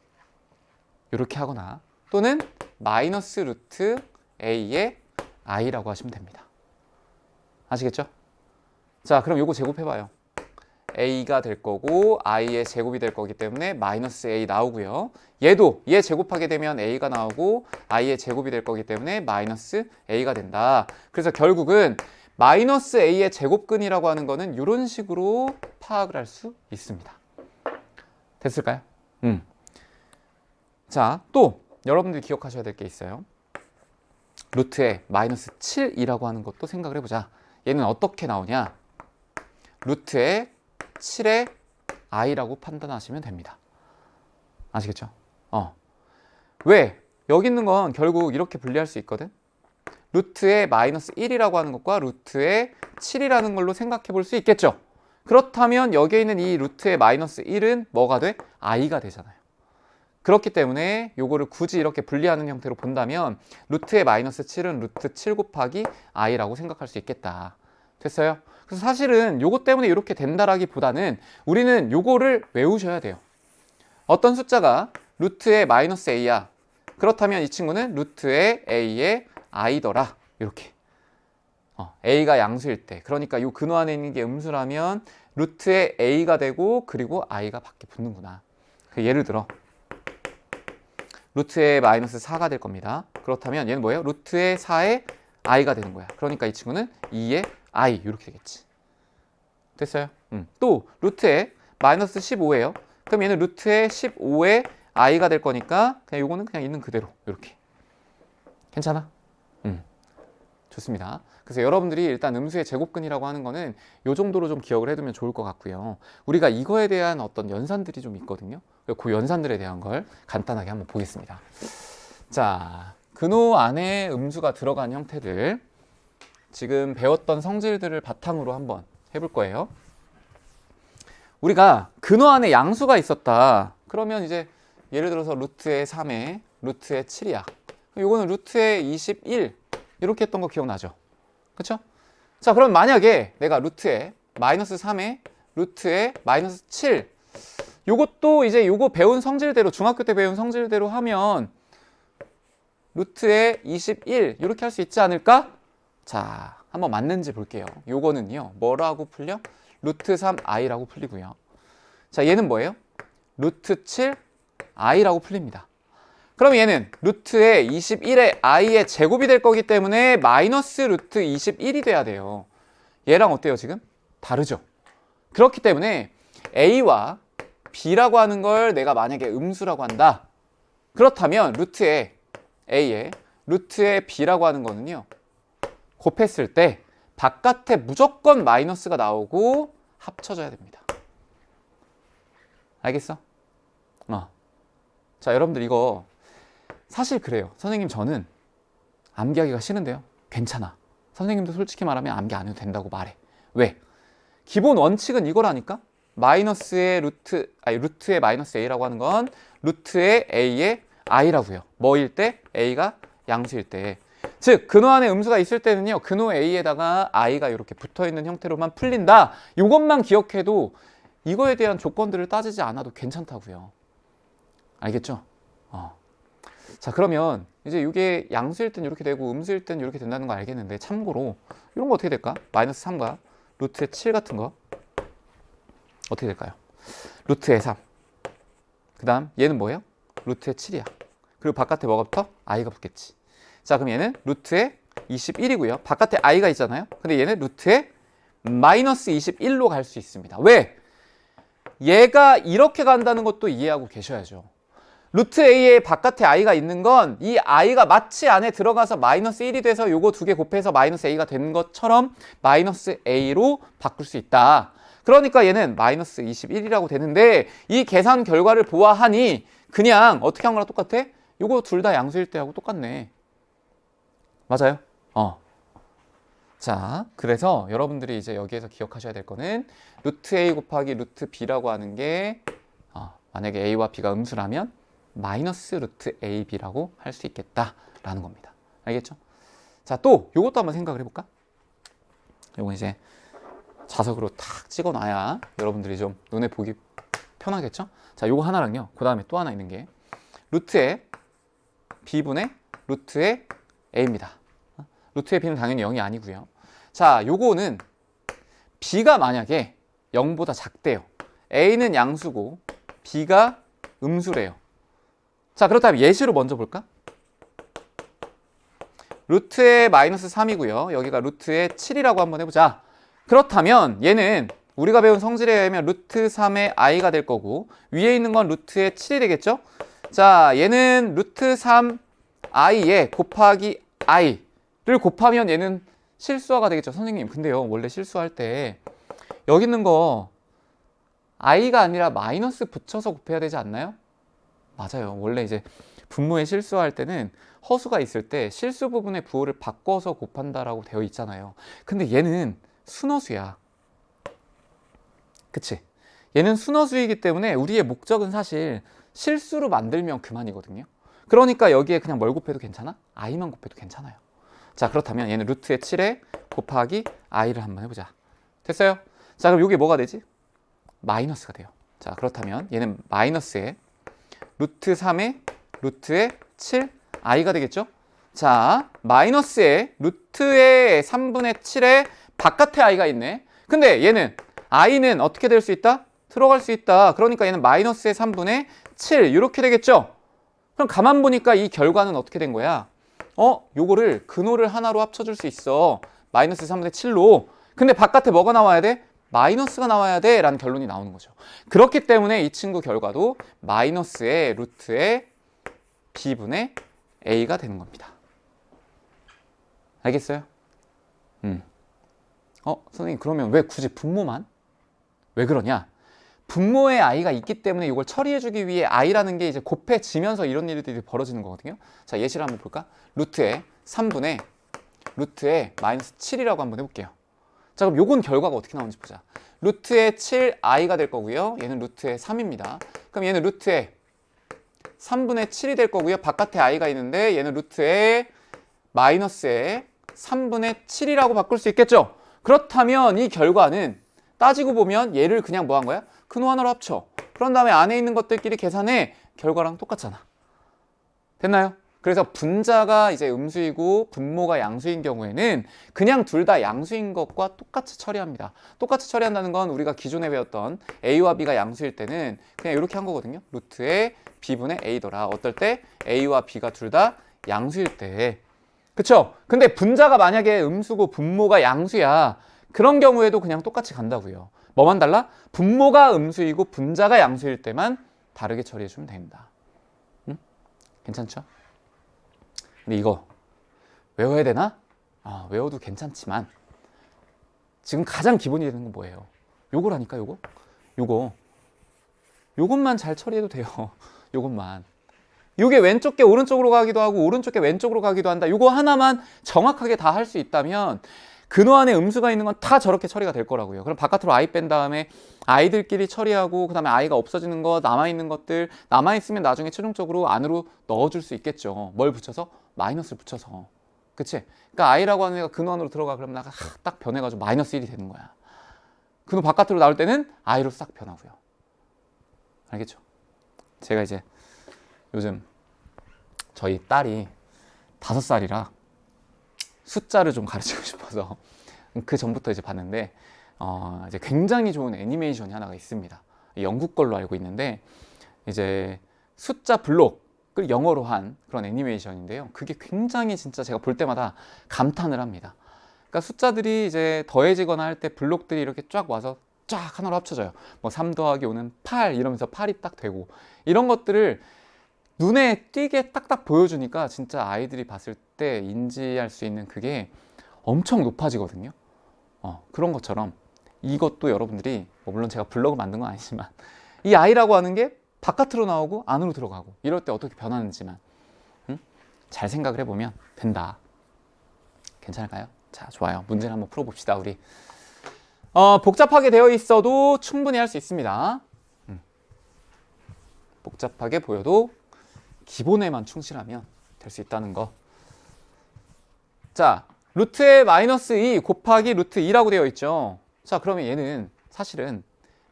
이렇게 하거나 또는 마이너스 루트 a의 i라고 하시면 됩니다. 아시겠죠? 자, 그럼 요거 제곱해봐요. a가 될 거고 i의 제곱이 될 거기 때문에 마이너스 a 나오고요. 얘도 얘 제곱하게 되면 a가 나오고 i의 제곱이 될 거기 때문에 마이너스 a가 된다. 그래서 결국은 마이너스 a의 제곱근이라고 하는 거는 이런 식으로 파악을 할 수 있습니다. 됐을까요? 자, 또 여러분들이 기억하셔야 될 게 있어요. 루트에 마이너스 7이라고 하는 것도 생각을 해보자. 얘는 어떻게 나오냐? 루트에 7의 i라고 판단하시면 됩니다. 아시겠죠? 왜? 여기 있는 건 결국 이렇게 분리할 수 있거든. 루트에 마이너스 1이라고 하는 것과 루트에 7이라는 걸로 생각해 볼 수 있겠죠? 그렇다면 여기에 있는 이 루트의 마이너스 1은 뭐가 돼? i가 되잖아요. 그렇기 때문에 요거를 굳이 이렇게 분리하는 형태로 본다면 루트의 마이너스 7은 루트 7 곱하기 i라고 생각할 수 있겠다. 됐어요? 그래서 사실은 요거 때문에 이렇게 된다라기보다는 우리는 요거를 외우셔야 돼요. 어떤 숫자가 루트의 마이너스 a야. 그렇다면 이 친구는 루트의 a의 i더라. 이렇게. a가 양수일 때. 그러니까 요 근호 안에 있는 게 음수라면 루트의 a가 되고 그리고 i가 밖에 붙는구나. 예를 들어 루트의 마이너스 4가 될 겁니다. 그렇다면 얘는 뭐예요? 루트의 4의 i가 되는 거야. 그러니까 이 친구는 2의 i 이렇게 되겠지. 됐어요? 또 루트의 마이너스 15예요. 그럼 얘는 루트의 15의 i가 될 거니까 그냥 요거는 그냥 있는 그대로 이렇게. 괜찮아? 좋습니다. 그래서 여러분들이 일단 음수의 제곱근이라고 하는 거는 요 정도로 좀 기억을 해두면 좋을 것 같고요. 우리가 이거에 대한 어떤 연산들이 좀 있거든요. 그 연산들에 대한 걸 간단하게 한번 보겠습니다. 자, 근호 안에 음수가 들어간 형태들 지금 배웠던 성질들을 바탕으로 한번 해볼 거예요. 우리가 근호 안에 양수가 있었다. 그러면 이제 예를 들어서 루트의 3에 루트의 7이야. 요거는 루트의 21 이렇게 했던 거 기억나죠? 그쵸? 자, 그럼 만약에 내가 루트의 마이너스 3에 루트의 마이너스 7 요것도 이제 요거 배운 성질대로 중학교 때 배운 성질대로 하면 루트의 21 이렇게 할 수 있지 않을까? 자, 한번 맞는지 볼게요. 요거는요, 뭐라고 풀려? 루트 3i라고 풀리고요. 자, 얘는 뭐예요? 루트 7i라고 풀립니다. 그럼 얘는 루트의 21의 i의 제곱이 될 거기 때문에 마이너스 루트 21이 돼야 돼요. 얘랑 어때요, 지금? 다르죠? 그렇기 때문에 a와 b라고 하는 걸 내가 만약에 음수라고 한다. 그렇다면 루트의 a에 루트의 b라고 하는 거는요, 곱했을 때 바깥에 무조건 마이너스가 나오고 합쳐져야 됩니다. 알겠어? 자, 여러분들 이거 사실 그래요. 선생님 저는 암기하기가 싫은데요. 괜찮아. 선생님도 솔직히 말하면 암기 안 해도 된다고 말해. 왜? 기본 원칙은 이거라니까? 루트의 마이너스 a라고 하는 건 루트의 a의 i라고요. 뭐일 때? a가 양수일 때. 즉 근호 안에 음수가 있을 때는요, 근호 a에다가 i가 이렇게 붙어있는 형태로만 풀린다. 이것만 기억해도 이거에 대한 조건들을 따지지 않아도 괜찮다고요. 알겠죠? 자, 그러면 이제 이게 양수일 땐 이렇게 되고 음수일 땐 이렇게 된다는 거 알겠는데, 참고로 이런 거 어떻게 될까? 마이너스 3과 루트의 7 같은 거 어떻게 될까요? 루트의 3. 그 다음 얘는 뭐예요? 루트의 7이야. 그리고 바깥에 뭐가 붙어? i가 붙겠지. 자, 그럼 얘는 루트의 21이고요. 바깥에 i가 있잖아요. 근데 얘는 루트의 마이너스 21로 갈 수 있습니다. 왜? 얘가 이렇게 간다는 것도 이해하고 계셔야죠. 루트 a에 바깥에 i가 있는 건 이 i가 마치 안에 들어가서 마이너스 1이 돼서 요거 두 개 곱해서 마이너스 a가 된 것처럼 마이너스 a로 바꿀 수 있다. 그러니까 얘는 마이너스 21이라고 되는데, 이 계산 결과를 보아하니 그냥 어떻게 한 거랑 똑같아? 요거 둘 다 양수일 때하고 똑같네. 맞아요? 자, 그래서 여러분들이 이제 여기에서 기억하셔야 될 거는 루트 a 곱하기 루트 b라고 하는 게 만약에 a와 b가 음수라면 마이너스 루트 ab라고 할 수 있겠다라는 겁니다. 알겠죠? 자, 또 요것도 한번 생각을 해볼까? 요거 이제 자석으로 탁 찍어놔야 여러분들이 좀 눈에 보기 편하겠죠? 자, 요거 하나랑요, 그 다음에 또 하나 있는 게 루트의 b분의 루트의 a입니다. 루트의 b는 당연히 0이 아니고요. 자, 요거는 b가 만약에 0보다 작대요. a는 양수고 b가 음수래요. 자, 그렇다면 예시로 먼저 볼까? 루트의 마이너스 3이고요. 여기가 루트의 7이라고 한번 해보자. 그렇다면 얘는 우리가 배운 성질에 의하면 루트 3의 i가 될 거고, 위에 있는 건 루트의 7이 되겠죠? 자, 얘는 루트 3i에 곱하기 i를 곱하면 얘는 실수화가 되겠죠. 선생님, 근데요, 원래 실수할 때 여기 있는 거 i가 아니라 마이너스 붙여서 곱해야 되지 않나요? 맞아요. 원래 이제 분모에 실수할 때는 허수가 있을 때 실수 부분의 부호를 바꿔서 곱한다라고 되어 있잖아요. 근데 얘는 순허수야. 그치? 얘는 순허수이기 때문에 우리의 목적은 사실 실수로 만들면 그만이거든요. 그러니까 여기에 그냥 뭘 곱해도 괜찮아? i만 곱해도 괜찮아요. 자, 그렇다면 얘는 루트의 7에 곱하기 i를 한번 해보자. 됐어요? 자, 그럼 이게 뭐가 되지? 마이너스가 돼요. 자, 그렇다면 얘는 마이너스에 루트 3에 루트의 7 i가 되겠죠? 자, 마이너스에 루트의 3분의 7에 바깥에 i가 있네. 근데 얘는 i는 어떻게 될 수 있다? 들어갈 수 있다. 그러니까 얘는 마이너스의 3분의 7 이렇게 되겠죠? 그럼 가만 보니까 이 결과는 어떻게 된 거야? 요거를 근호를 하나로 합쳐줄 수 있어. 마이너스 3분의 7로. 근데 바깥에 뭐가 나와야 돼? 마이너스가 나와야 돼 라는 결론이 나오는 거죠. 그렇기 때문에 이 친구 결과도 마이너스의 루트의 b분의 a가 되는 겁니다. 알겠어요? 선생님, 그러면 왜 굳이 분모만? 왜 그러냐? 분모에 i가 있기 때문에 이걸 처리해주기 위해 i라는 게 이제 곱해지면서 이런 일들이 벌어지는 거거든요. 자, 예시를 한번 볼까? 루트의 3분의 루트의 마이너스 7이라고 한번 해볼게요. 자, 그럼 요건 결과가 어떻게 나오는지 보자. 루트의 7i가 될 거고요. 얘는 루트의 3입니다. 그럼 얘는 루트의 3분의 7이 될 거고요. 바깥에 i가 있는데 얘는 루트의 마이너스의 3분의 7이라고 바꿀 수 있겠죠? 그렇다면 이 결과는 따지고 보면 얘를 그냥 뭐 한 거야? 근호 하나로 합쳐. 그런 다음에 안에 있는 것들끼리 계산해. 결과랑 똑같잖아. 됐나요? 그래서 분자가 이제 음수이고 분모가 양수인 경우에는 그냥 둘 다 양수인 것과 똑같이 처리합니다. 똑같이 처리한다는 건 우리가 기존에 배웠던 a와 b가 양수일 때는 그냥 이렇게 한 거거든요. 루트의 b분의 a더라. 어떨 때? a와 b가 둘 다 양수일 때. 그쵸? 근데 분자가 만약에 음수고 분모가 양수야. 그런 경우에도 그냥 똑같이 간다고요. 뭐만 달라? 분모가 음수이고 분자가 양수일 때만 다르게 처리해주면 됩니다. 응? 괜찮죠? 근데 이거 외워야 되나? 외워도 괜찮지만 지금 가장 기본이 되는 건 뭐예요? 요거라니까 요것만 잘 처리해도 돼요. 요것만. 요게 왼쪽 게 오른쪽으로 가기도 하고 오른쪽 게 왼쪽으로 가기도 한다. 요거 하나만 정확하게 다 할 수 있다면 근호 안에 음수가 있는 건 다 저렇게 처리가 될 거라고요. 그럼 바깥으로 i 뺀 다음에 i들끼리 처리하고 그 다음에 i가 없어지는 거 남아있는 것들 남아있으면 나중에 최종적으로 안으로 넣어줄 수 있겠죠. 뭘 붙여서? 마이너스를 붙여서. 그치? 그러니까 i라고 하는 애가 근호 안으로 들어가 그러면 나가 딱 변해가지고 마이너스 1이 되는 거야. 근호 바깥으로 나올 때는 i로 싹 변하고요. 알겠죠? 제가 이제 요즘 저희 딸이 5살이라 숫자를 좀 가르치고 싶어서 그 전부터 이제 봤는데 이제 굉장히 좋은 애니메이션이 하나가 있습니다. 영국 걸로 알고 있는데 이제 숫자 블록을 영어로 한 그런 애니메이션인데요. 그게 굉장히 진짜 제가 볼 때마다 감탄을 합니다. 그러니까 숫자들이 이제 더해지거나 할 때 블록들이 이렇게 쫙 와서 쫙 하나로 합쳐져요. 뭐 3 더하기 5는 8 이러면서 8이 딱 되고 이런 것들을 눈에 띄게 딱딱 보여주니까 진짜 아이들이 봤을 때 인지할 수 있는 그게 엄청 높아지거든요. 그런 것처럼 이것도 여러분들이 물론 제가 블로그 만든 건 아니지만 이 아이라고 하는 게 바깥으로 나오고 안으로 들어가고 이럴 때 어떻게 변하는지만 잘 생각을 해보면 된다. 괜찮을까요? 자, 좋아요. 문제를 한번 풀어봅시다. 우리 복잡하게 되어 있어도 충분히 할 수 있습니다. 복잡하게 보여도 기본에만 충실하면 될 수 있다는 거. 자, 루트에 마이너스 2 곱하기 루트 2라고 되어 있죠. 자, 그러면 얘는 사실은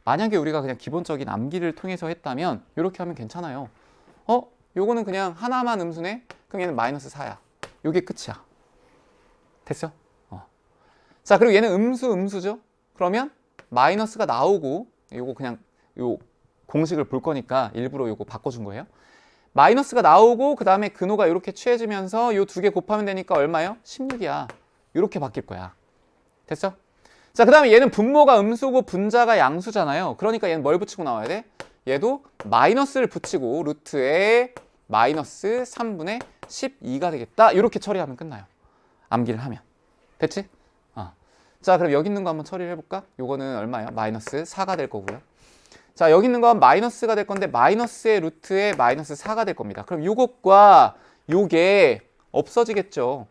만약에 우리가 그냥 기본적인 암기를 통해서 했다면 이렇게 하면 괜찮아요. 요거는 그냥 하나만 음수네? 그럼 얘는 마이너스 4야. 요게 끝이야. 됐어? 자, 그리고 얘는 음수죠? 그러면 마이너스가 나오고 요거 그냥 요 공식을 볼 거니까 일부러 요거 바꿔준 거예요. 마이너스가 나오고 그 다음에 근호가 이렇게 취해지면서 요 두 개 곱하면 되니까 얼마예요? 16이야. 이렇게 바뀔 거야. 됐어? 자, 그 다음에 얘는 분모가 음수고 분자가 양수잖아요. 그러니까 얘는 뭘 붙이고 나와야 돼? 얘도 마이너스를 붙이고 루트에 마이너스 3분의 12가 되겠다. 이렇게 처리하면 끝나요. 암기를 하면. 됐지? 자, 그럼 여기 있는 거 한번 처리를 해볼까? 요거는 얼마예요? 마이너스 4가 될 거고요. 자, 여기 있는 건 마이너스가 될 건데 마이너스의 루트에 마이너스 4가 될 겁니다. 그럼 요것과 요게 없어지겠죠.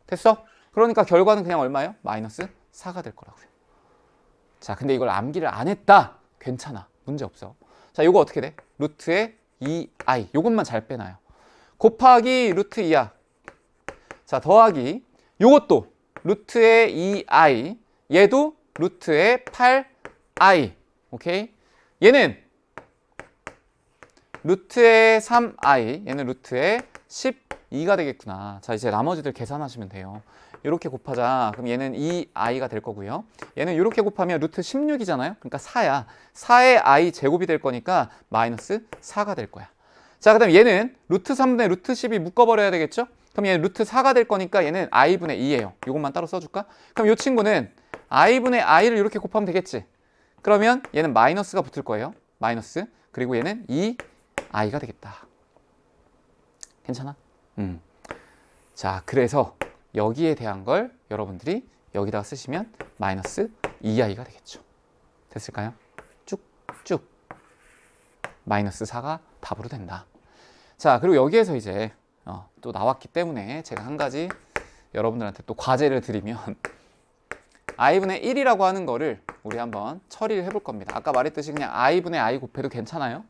됐어? 그러니까 결과는 그냥 얼마예요? 마이너스 4가 될 거라고요. 자, 근데 이걸 암기를 안 했다. 괜찮아. 문제 없어. 자, 요거 어떻게 돼? 루트에 2i. 요것만 잘 빼놔요. 곱하기 루트 2야. 자, 더하기 요것도 루트에 2i. 얘도 루트에 8i. 오케이? 얘는 루트에 3i, 얘는 루트에 12가 되겠구나. 자, 이제 나머지들 계산하시면 돼요. 이렇게 곱하자. 그럼 얘는 2i가 될 거고요. 얘는 이렇게 곱하면 루트 16이잖아요. 그러니까 4야. 4의 i 제곱이 될 거니까 마이너스 4가 될 거야. 자, 그 다음 얘는 루트 3분의 루트 10이 묶어버려야 되겠죠? 그럼 얘는 루트 4가 될 거니까 얘는 i분의 2예요. 이것만 따로 써줄까? 그럼 이 친구는 i분의 i를 이렇게 곱하면 되겠지? 그러면 얘는 마이너스가 붙을 거예요. 마이너스. 그리고 얘는 2i가 되겠다. 괜찮아? 자, 그래서 여기에 대한 걸 여러분들이 여기다가 쓰시면 마이너스 2i가 되겠죠. 됐을까요? 쭉쭉. 마이너스 4가 답으로 된다. 자, 그리고 여기에서 이제 또 나왔기 때문에 제가 한 가지 여러분들한테 또 과제를 드리면 i분의 1이라고 하는 거를 우리 한번 처리를 해볼 겁니다. 아까 말했듯이 그냥 i분의 i 곱해도 괜찮아요.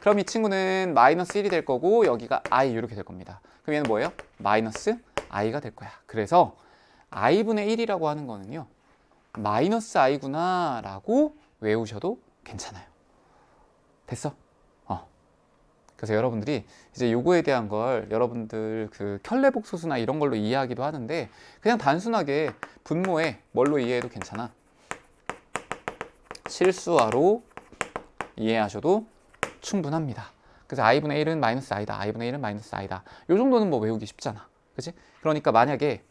그럼 이 친구는 마이너스 1이 될 거고 여기가 i 이렇게 될 겁니다. 그럼 얘는 뭐예요? 마이너스 i가 될 거야. 그래서 i분의 1이라고 하는 거는요. 마이너스 i구나 라고 외우셔도 괜찮아요. 됐어? 그래서 여러분들이 이제 요거에 대한 걸 여러분들 그 켤레복소수나 이런 걸로 이해하기도 하는데 그냥 단순하게 분모에 뭘로 이해해도 괜찮아. 실수화로 이해하셔도 충분합니다. 그래서 i분의 1은 마이너스 i다. i분의 1은 마이너스 i다. 요 정도는 뭐 외우기 쉽잖아. 그치? 그러니까 만약에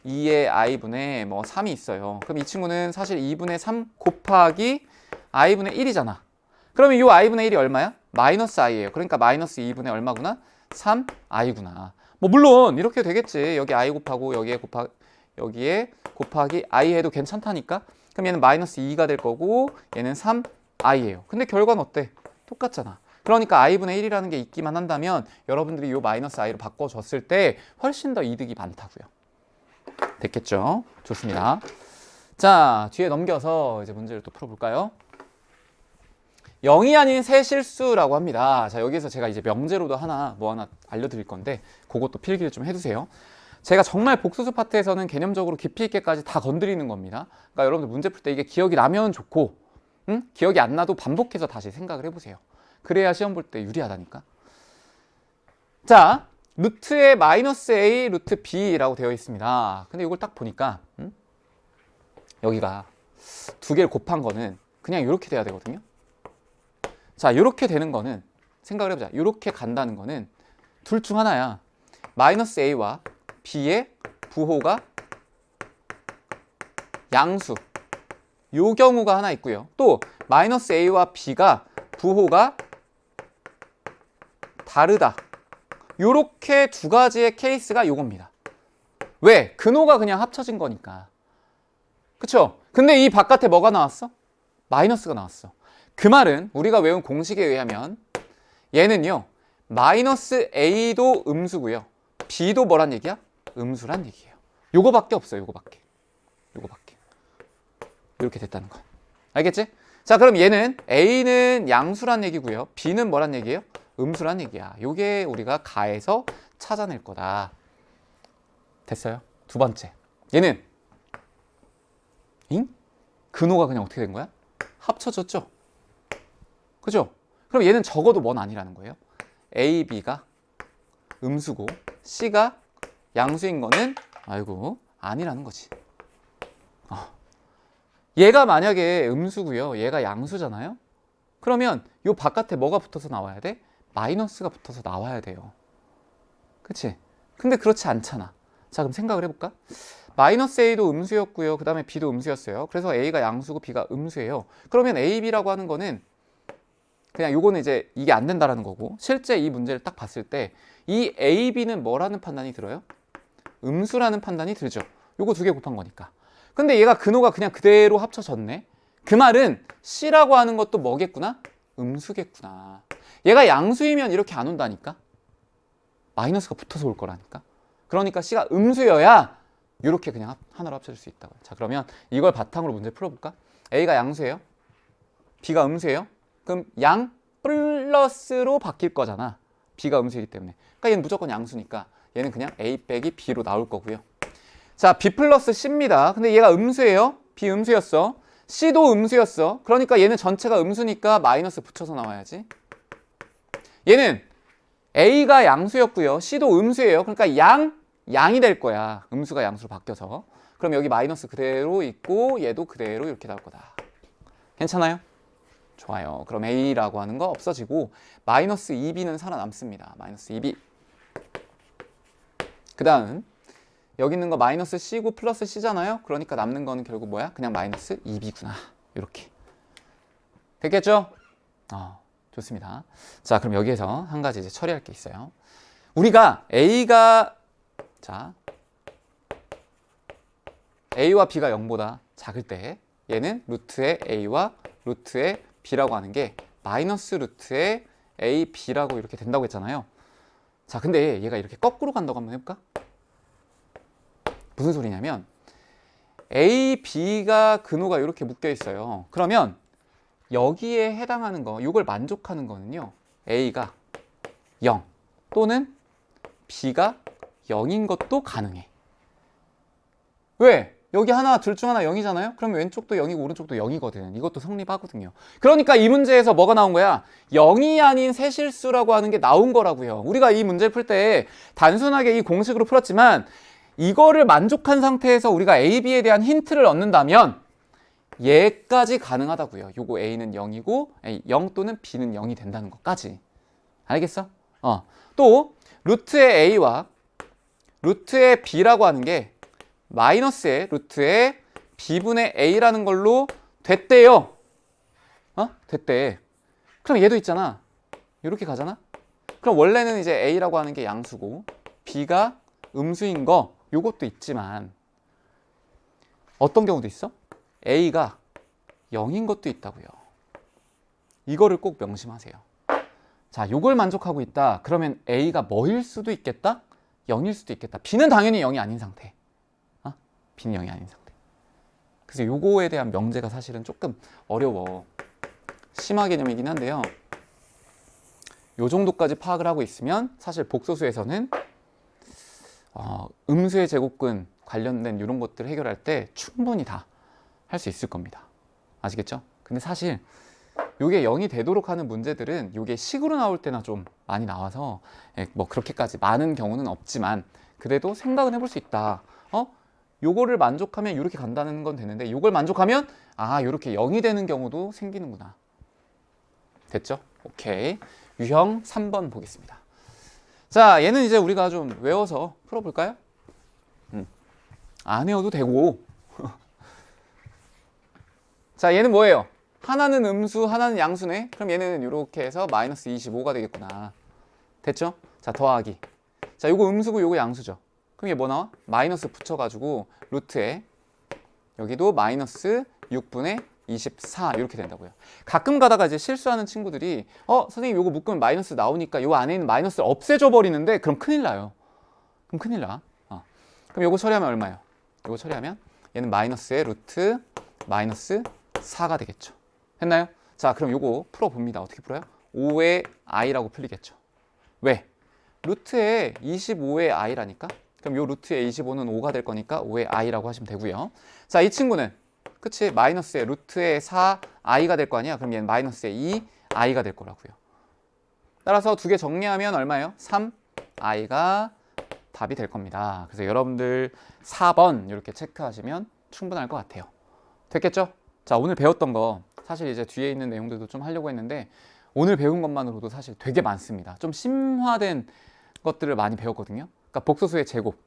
2의 i분의 뭐 3이 있어요. 그럼 이 친구는 사실 2분의 3 곱하기 i분의 1이잖아. 그러면 이 i분의 1이 얼마야? 마이너스 i예요. 그러니까 마이너스 2분의 얼마구나? 3i구나. 뭐 물론 이렇게 되겠지. 여기 i 곱하고 여기에 곱하기 i 해도 괜찮다니까. 그럼 얘는 마이너스 2가 될 거고 얘는 3i예요. 근데 결과는 어때? 똑같잖아. 그러니까 i분의 1이라는 게 있기만 한다면 여러분들이 이 마이너스 i로 바꿔줬을 때 훨씬 더 이득이 많다고요. 됐겠죠? 좋습니다. 자, 뒤에 넘겨서 이제 문제를 또 풀어볼까요? 0이 아닌 새 실수라고 합니다. 자, 여기서 제가 이제 명제로도 하나 알려드릴 건데 그것도 필기를 좀 해두세요. 제가 정말 복수수 파트에서는 개념적으로 깊이 있게까지 다 건드리는 겁니다. 그러니까 여러분들 문제 풀 때 이게 기억이 나면 좋고 기억이 안 나도 반복해서 다시 생각을 해보세요. 그래야 시험 볼 때 유리하다니까. 자, 루트에 마이너스 a 루트 b라고 되어 있습니다. 근데 이걸 딱 보니까 여기가 두 개를 곱한 거는 그냥 이렇게 돼야 되거든요. 자, 이렇게 되는 거는 생각을 해보자. 이렇게 간다는 거는 둘 중 하나야. 마이너스 a와 b의 부호가 양수. 요 경우가 하나 있고요. 또 마이너스 a와 b가 부호가 다르다. 요렇게 두 가지의 케이스가 요겁니다. 왜? 근호가 그냥 합쳐진 거니까. 그쵸? 근데 이 바깥에 뭐가 나왔어? 마이너스가 나왔어. 그 말은 우리가 외운 공식에 의하면 얘는요 마이너스 a도 음수고요 b도 뭐란 얘기야? 음수란 얘기예요. 요거밖에 없어요. 요거밖에 이렇게 됐다는 거. 알겠지? 자, 그럼 얘는 a는 양수란 얘기고요 b는 뭐란 얘기예요? 음수란 얘기야. 요게 우리가 가에서 찾아낼 거다. 됐어요? 두 번째, 얘는 근호가 그냥 어떻게 된 거야? 합쳐졌죠? 그죠? 그럼 얘는 적어도 뭔 아니라는 거예요. A, B가 음수고 C가 양수인 거는 아니라는 거지. 얘가 만약에 음수고요 얘가 양수잖아요. 그러면 요 바깥에 뭐가 붙어서 나와야 돼? 마이너스가 붙어서 나와야 돼요. 그치? 근데 그렇지 않잖아. 자, 그럼 생각을 해볼까? 마이너스 A도 음수였고요 그 다음에 B도 음수였어요. 그래서 A가 양수고 B가 음수예요. 그러면 A, B라고 하는 거는 그냥 요거는 이제 이게 안 된다라는 거고, 실제 이 문제를 딱 봤을 때 이 A, B는 뭐라는 판단이 들어요? 음수라는 판단이 들죠. 요거 두 개 곱한 거니까. 근데 얘가 근호가 그냥 그대로 합쳐졌네. 그 말은 C라고 하는 것도 뭐겠구나? 음수겠구나. 얘가 양수이면 이렇게 안 온다니까. 마이너스가 붙어서 올 거라니까. 그러니까 C가 음수여야 이렇게 그냥 하나로 합쳐질 수 있다고요. 자, 그러면 이걸 바탕으로 문제 풀어볼까? A가 양수예요. B가 음수예요. 그럼 양 플러스로 바뀔 거잖아. B가 음수이기 때문에. 그러니까 얘는 무조건 양수니까 얘는 그냥 A 빼기 B로 나올 거고요. 자, B 플러스 C입니다. 근데 얘가 음수예요. B 음수였어. C도 음수였어. 그러니까 얘는 전체가 음수니까 마이너스 붙여서 나와야지. 얘는 A가 양수였고요. C도 음수예요. 그러니까 양이 될 거야. 음수가 양수로 바뀌어서. 그럼 여기 마이너스 그대로 있고 얘도 그대로 이렇게 나올 거다. 괜찮아요? 좋아요. 그럼 A라고 하는 거 없어지고 마이너스 2B는 살아남습니다. 마이너스 2B. 그 다음 여기 있는 거 마이너스 C고 플러스 C잖아요. 그러니까 남는 거는 결국 뭐야? 그냥 마이너스 2B구나. 이렇게. 됐겠죠? 좋습니다. 자, 그럼 여기에서 한 가지 이제 처리할 게 있어요. 우리가 A가 A와 B가 0보다 작을 때 얘는 루트의 A와 루트의 B라고 하는 게 마이너스 루트의 A, B라고 이렇게 된다고 했잖아요. 자, 근데 얘가 이렇게 거꾸로 간다고 한번 해볼까? 무슨 소리냐면 A, B가 근호가 이렇게 묶여 있어요. 그러면 여기에 해당하는 거, 이걸 만족하는 거는요 A가 0 또는 B가 0인 것도 가능해. 왜? 여기 하나 둘 중 하나 0이잖아요. 그럼 왼쪽도 0이고 오른쪽도 0이거든. 이것도 성립하거든요. 그러니까 이 문제에서 뭐가 나온 거야? 0이 아닌 새실수라고 하는 게 나온 거라고요. 우리가 이 문제를 풀 때 단순하게 이 공식으로 풀었지만 이거를 만족한 상태에서 우리가 A, B에 대한 힌트를 얻는다면 얘까지 가능하다고요. 요거 A는 0이고 0 또는 B는 0이 된다는 것까지. 알겠어? 또 루트의 A와 루트의 B라고 하는 게 마이너스의 루트의 B분의 A라는 걸로 됐대요. 됐대. 그럼 얘도 있잖아. 이렇게 가잖아. 그럼 원래는 이제 A라고 하는 게 양수고 B가 음수인 거 요것도 있지만 어떤 경우도 있어? A가 0인 것도 있다고요. 이거를 꼭 명심하세요. 자, 요걸 만족하고 있다. 그러면 A가 뭐일 수도 있겠다? 0일 수도 있겠다. B는 당연히 0이 아닌 상태. B는 0이 아닌 상태. 그래서 요거에 대한 명제가 사실은 조금 어려워. 심화 개념이긴 한데요. 요 정도까지 파악을 하고 있으면 사실 복소수에서는 음수의 제곱근 관련된 이런 것들을 해결할 때 충분히 다 할 수 있을 겁니다. 아시겠죠? 근데 사실 요게 0이 되도록 하는 문제들은 요게 식으로 나올 때나 좀 많이 나와서 뭐 그렇게까지 많은 경우는 없지만 그래도 생각은 해볼 수 있다. 요거를 만족하면 이렇게 간다는 건 되는데 요걸 만족하면 요렇게 0이 되는 경우도 생기는구나. 됐죠? 오케이. 유형 3번 보겠습니다. 자, 얘는 이제 우리가 좀 외워서 풀어볼까요? 안 외워도 되고. 자, 얘는 뭐예요? 하나는 음수, 하나는 양수네? 그럼 얘는 이렇게 해서 마이너스 25가 되겠구나. 됐죠? 자, 더하기. 자, 요거 음수고 요거 양수죠. 그럼 얘 뭐 나와? 마이너스 붙여가지고 루트에 여기도 마이너스 6분의 24 이렇게 된다고요. 가끔 가다가 이제 실수하는 친구들이 선생님 요거 묶으면 마이너스 나오니까 요 안에 있는 마이너스를 없애줘 버리는데 그럼 큰일 나요. 그럼 큰일 나. 그럼 요거 처리하면 얼마예요? 요거 처리하면 얘는 마이너스의 루트 마이너스 4가 되겠죠. 했나요? 자, 그럼 요거 풀어봅니다. 어떻게 풀어요? 5의 i라고 풀리겠죠. 왜? 루트에 25의 i라니까? 그럼 요 루트에 25는 5가 될 거니까 5의 i라고 하시면 되고요. 자, 이 친구는 그치? 마이너스의 루트에 4i가 될 거 아니야? 그럼 얘는 마이너스의 2i가 될 거라고요. 따라서 두 개 정리하면 얼마예요? 3i가 답이 될 겁니다. 그래서 여러분들 4번 이렇게 체크하시면 충분할 것 같아요. 됐겠죠? 자, 오늘 배웠던 거 사실 이제 뒤에 있는 내용들도 좀 하려고 했는데 오늘 배운 것만으로도 사실 되게 많습니다. 좀 심화된 것들을 많이 배웠거든요. 그러니까 복소수의 제곱,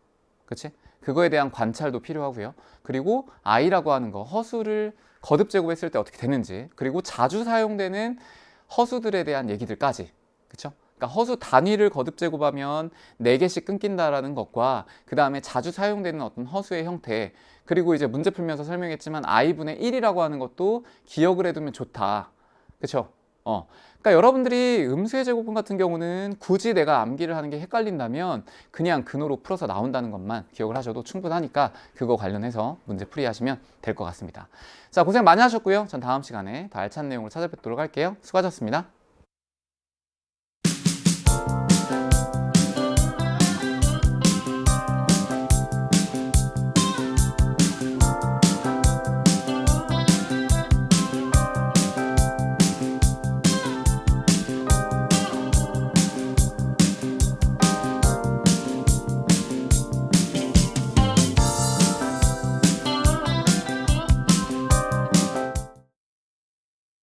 그치? 그거에 대한 관찰도 필요하고요. 그리고 i라고 하는 거, 허수를 거듭 제곱했을 때 어떻게 되는지, 그리고 자주 사용되는 허수들에 대한 얘기들까지, 그쵸? 그러니까 허수 단위를 거듭 제곱하면 4개씩 끊긴다라는 것과 그 다음에 자주 사용되는 어떤 허수의 형태, 그리고 이제 문제 풀면서 설명했지만 i분의 1이라고 하는 것도 기억을 해두면 좋다. 그쵸? 그러니까 여러분들이 음수의 제곱분 같은 경우는 굳이 내가 암기를 하는 게 헷갈린다면 그냥 근호로 풀어서 나온다는 것만 기억을 하셔도 충분하니까 그거 관련해서 문제 풀이 하시면 될 것 같습니다. 자, 고생 많이 하셨고요. 전 다음 시간에 더 알찬 내용으로 찾아뵙도록 할게요. 수고하셨습니다.